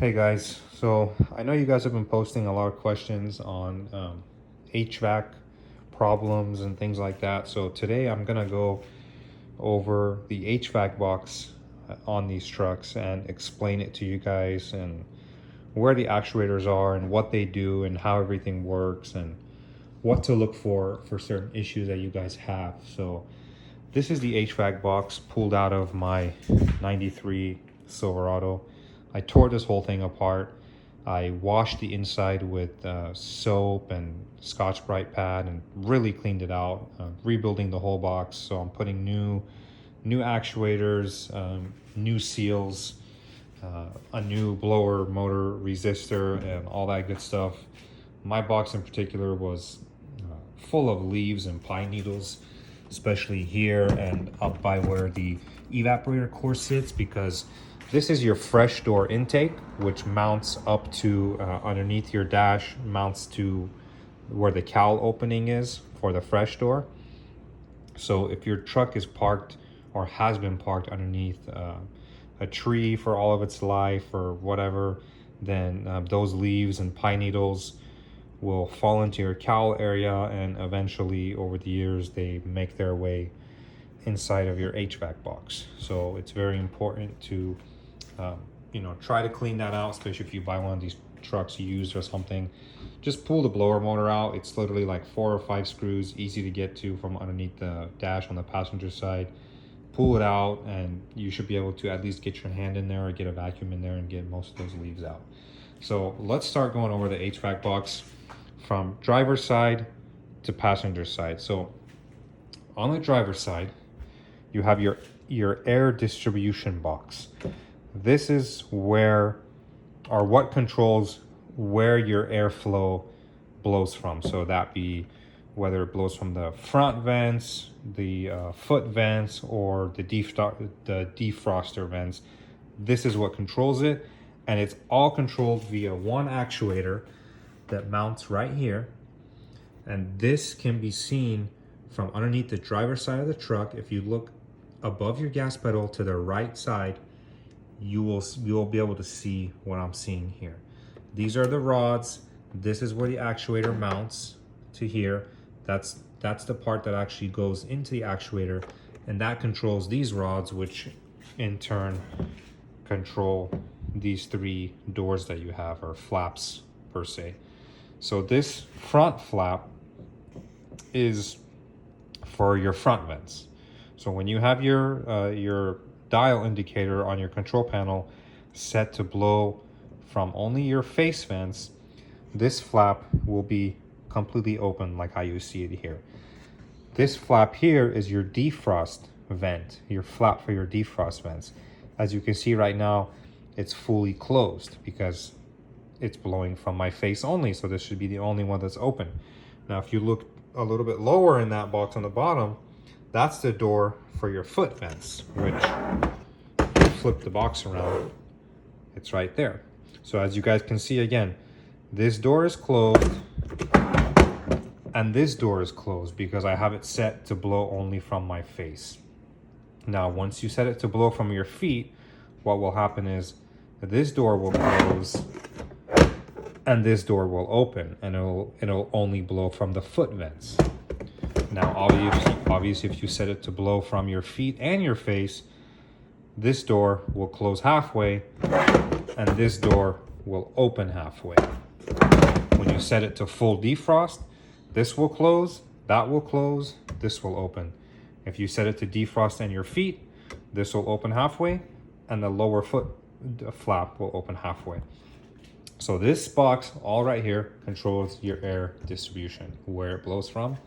Hey guys, so I know you guys have been posting a lot of questions on HVAC problems and things like that. So today I'm gonna go over the HVAC box on these trucks and explain it to you guys and where the actuators are and what they do and how everything works and what to look for certain issues that you guys have. So this is the HVAC box pulled out of my 93 Silverado. I tore this whole thing apart. I washed the inside with soap and Scotch Brite pad and really cleaned it out, rebuilding the whole box. So I'm putting new actuators, new seals, a new blower motor resistor, and all that good stuff. My box in particular was full of leaves and pine needles, especially here and up by where the evaporator core sits, because this is your fresh door intake, which mounts up to underneath your dash, mounts to where the cowl opening is for the fresh door. So if your truck is parked or has been parked underneath a tree for all of its life or whatever, then those leaves and pine needles will fall into your cowl area, and eventually over the years they make their way inside of your HVAC box. So it's very important to try to clean that out, especially if you buy one of these trucks used or something. Just pull the blower motor out. It's literally like 4 or 5 screws, easy to get to from underneath the dash on the passenger side. Pull it out and you should be able to at least get your hand in there or get a vacuum in there and get most of those leaves out. So let's start going over the HVAC box from driver's side to passenger side. So on the driver's side, you have your air distribution box. This is where, or what controls where your airflow blows from. So that be whether it blows from the front vents, the foot vents, or the defroster vents. This is what controls it, and it's all controlled via one actuator that mounts right here. And this can be seen from underneath the driver's side of the truck. If you look above your gas pedal to the right side, you will be able to see what I'm seeing here. These are the rods. This is where the actuator mounts to here. That's the part that actually goes into the actuator, and that controls these rods, which in turn control these 3 doors that you have, or flaps per se. So this front flap is for your front vents. So when you have your dial indicator on your control panel set to blow from only your face vents, this flap will be completely open like how you see it here. This flap here is your defrost vent, your flap for your defrost vents. As you can see right now, it's fully closed because it's blowing from my face only, so this should be the only one that's open. Now if you look a little bit lower in that box on the bottom, that's the door for your foot vents, which if you flip the box around, it's right there. So as you guys can see, again, this door is closed and this door is closed because I have it set to blow only from my face. Now once you set it to blow from your feet, what will happen is this door will close and this door will open, and it'll only blow from the foot vents. Now obviously if you set it to blow from your feet and your face, this door will close halfway and this door will open halfway. When you set it to full defrost, this will close, that will close, this will open. If you set it to defrost and your feet, this will open halfway and the lower foot flap will open halfway. So this box, all right here, controls your air distribution, where it blows from.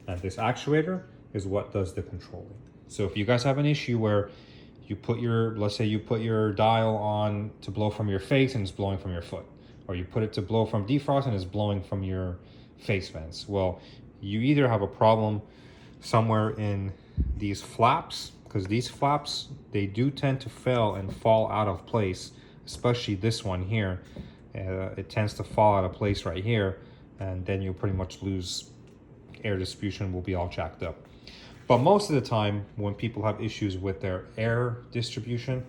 And this actuator is what does the controlling. So if you guys have an issue where you put let's say you put your dial on to blow from your face and it's blowing from your foot, or you put it to blow from defrost and it's blowing from your face vents. Well, you either have a problem somewhere in these flaps, because these flaps, they do tend to fail and fall out of place, especially this one here. It tends to fall out of place right here, and then you'll pretty much lose air distribution, will be all jacked up. But most of the time when people have issues with their air distribution,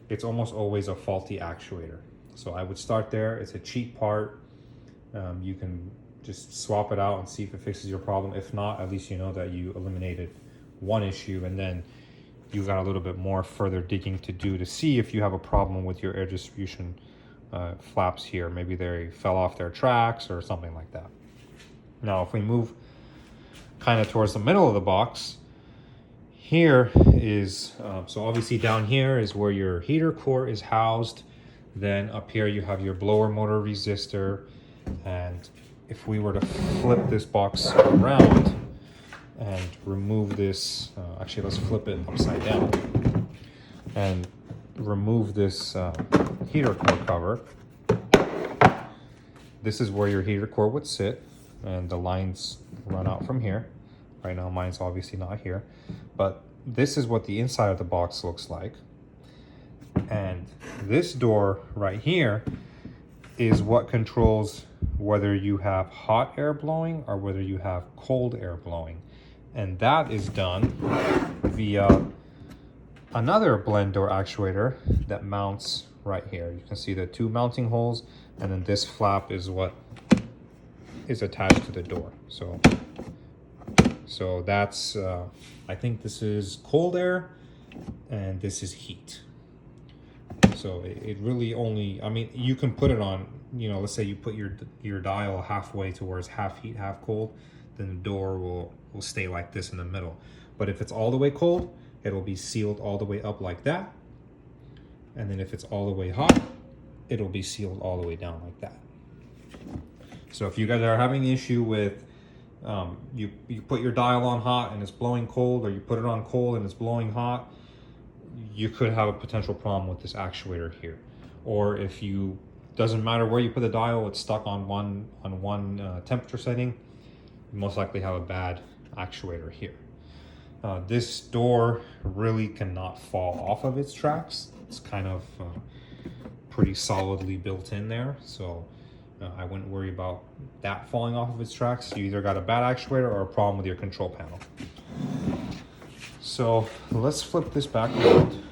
it's almost always a faulty actuator. So I would start there. It's a cheap part. You can just swap it out and see if it fixes your problem. If not, at least you know that you eliminated one issue, and then you got a little bit more further digging to do to see if you have a problem with your air distribution flaps here. Maybe they fell off their tracks or something like that. Now, if we move kind of towards the middle of the box, here is, so obviously down here is where your heater core is housed. Then up here you have your blower motor resistor. And if we were to flip this box around and remove this, actually let's flip it upside down and remove this heater core cover. This is where your heater core would sit, and the lines run out from here. Right now mine's obviously not here, but this is what the inside of the box looks like. And this door right here is what controls whether you have hot air blowing or whether you have cold air blowing. And that is done via another blend door actuator that mounts right here. You can see the two mounting holes, and then this flap is what is attached to the door. So that's, I think this is cold air and this is heat. So it really only, I mean, you can put it on, you know, let's say you put your dial halfway towards half heat, half cold, then the door will stay like this in the middle. But if it's all the way cold, it'll be sealed all the way up like that. And then if it's all the way hot, it'll be sealed all the way down like that. So if you guys are having an issue with, you put your dial on hot and it's blowing cold, or you put it on cold and it's blowing hot, you could have a potential problem with this actuator here. Or if you, doesn't matter where you put the dial, it's stuck on one temperature setting, you most likely have a bad actuator here. This door really cannot fall off of its tracks. It's kind of pretty solidly built in there, so I wouldn't worry about that falling off of its tracks. You either got a bad actuator or a problem with your control panel. So let's flip this back around.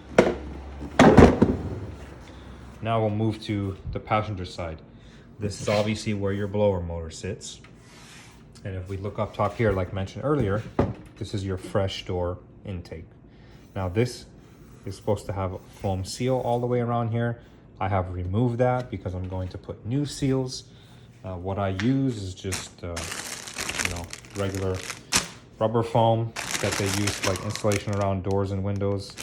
Now we'll move to the passenger side. This is obviously where your blower motor sits. And if we look up top here, like mentioned earlier, this is your fresh door intake. Now this is supposed to have a foam seal all the way around here. I have removed that because I'm going to put new seals. What I use is just, regular rubber foam that they use for like insulation around doors and windows.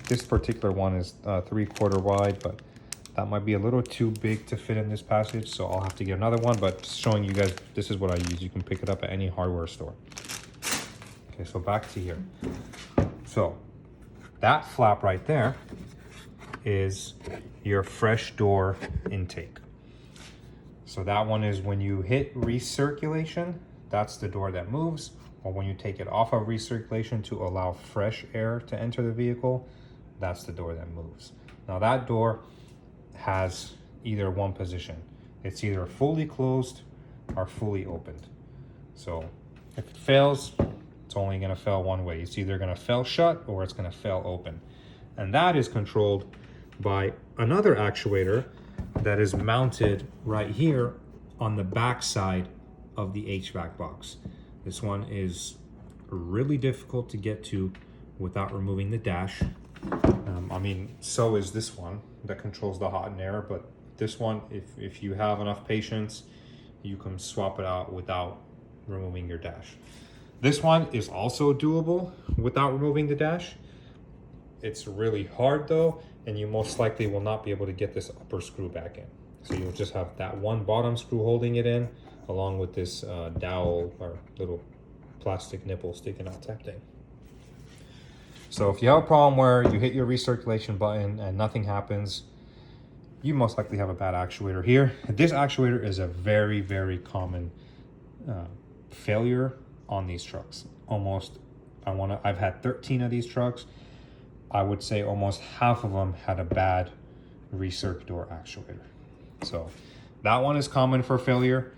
This particular one is 3/4 wide, but that might be a little too big to fit in this passage, so I'll have to get another one, but showing you guys, this is what I use. You can pick it up at any hardware store. Okay, so back to here. So that flap right there is your fresh door intake. So that one is when you hit recirculation, that's the door that moves, or when you take it off of recirculation to allow fresh air to enter the vehicle, that's the door that moves. Now that door has either one position. It's either fully closed or fully opened. So if it fails, it's only gonna fail one way. It's either gonna fail shut or it's gonna fail open. And that is controlled by another actuator that is mounted right here on the back side of the HVAC box. This one is really difficult to get to without removing the dash. So is this one that controls the hot and air, but this one, if you have enough patience, you can swap it out without removing your dash. This one is also doable without removing the dash. It's really hard though, and you most likely will not be able to get this upper screw back in. So you'll just have that one bottom screw holding it in, along with this dowel or little plastic nipple sticking out type thing. So if you have a problem where you hit your recirculation button and nothing happens, you most likely have a bad actuator here. This actuator is a very, very common failure on these trucks. I've had 13 of these trucks. I would say almost half of them had a bad recirc door actuator. So that one is common for failure.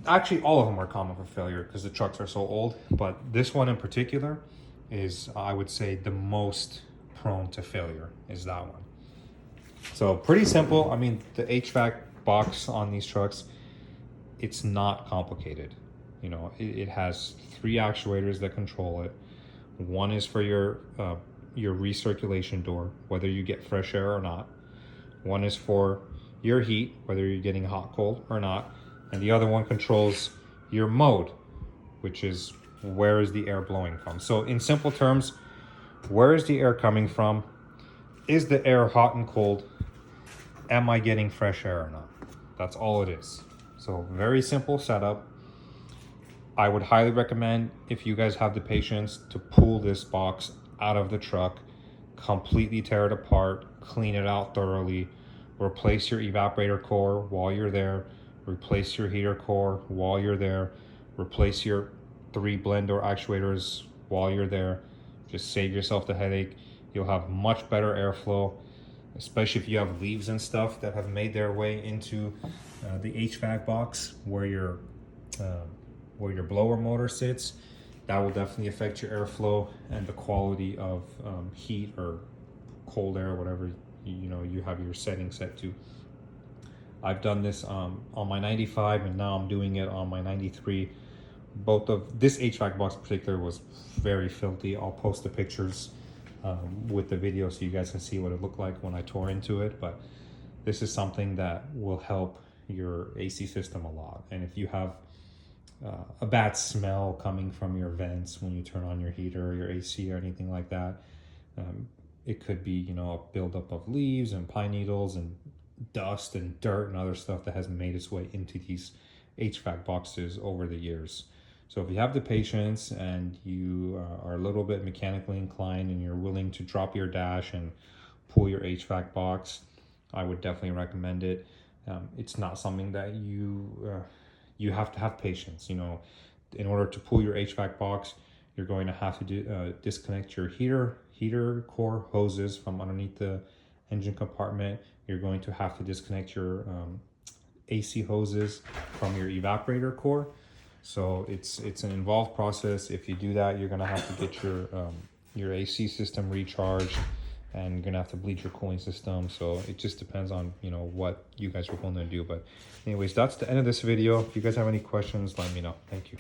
Actually, all of them are common for failure because the trucks are so old, but this one in particular is, I would say, the most prone to failure is that one. So pretty simple. I mean, the HVAC box on these trucks, it's not complicated. You know, it has 3 actuators that control it. One is for your recirculation door, whether you get fresh air or not. One is for your heat, whether you're getting hot, cold or not. And the other one controls your mode, which is where is the air blowing from. So in simple terms, where is the air coming from? Is the air hot and cold? Am I getting fresh air or not? That's all it is. So very simple setup. I would highly recommend, if you guys have the patience, to pull this box out of the truck, completely tear it apart, clean it out thoroughly, replace your evaporator core while you're there, replace your heater core while you're there, replace your 3 blend door actuators while you're there. Just save yourself the headache. You'll have much better airflow, especially if you have leaves and stuff that have made their way into the HVAC box where your blower motor sits. That will definitely affect your airflow and the quality of heat or cold air, whatever you have your setting set to. I've done this on my 95 and now I'm doing it on my 93. Both of this HVAC box in particular was very filthy. I'll post the pictures with the video so you guys can see what it looked like when I tore into it. But this is something that will help your AC system a lot. And if you have a bad smell coming from your vents when you turn on your heater or your AC or anything like that, it could be a buildup of leaves and pine needles and dust and dirt and other stuff that has made its way into these HVAC boxes over the years. So if you have the patience and you are a little bit mechanically inclined and you're willing to drop your dash and pull your HVAC box, I would definitely recommend it. It's not something that you have to have patience. In order to pull your HVAC box, you're going to have to disconnect your heater core hoses from underneath the engine compartment. You're going to have to disconnect your AC hoses from your evaporator core. So it's an involved process. If you do that, you're gonna have to get your AC system recharged, and you're gonna have to bleach your cooling system. So it just depends on what you guys are going to do. But anyways, that's the end of this video. If you guys have any questions, let me know. Thank you.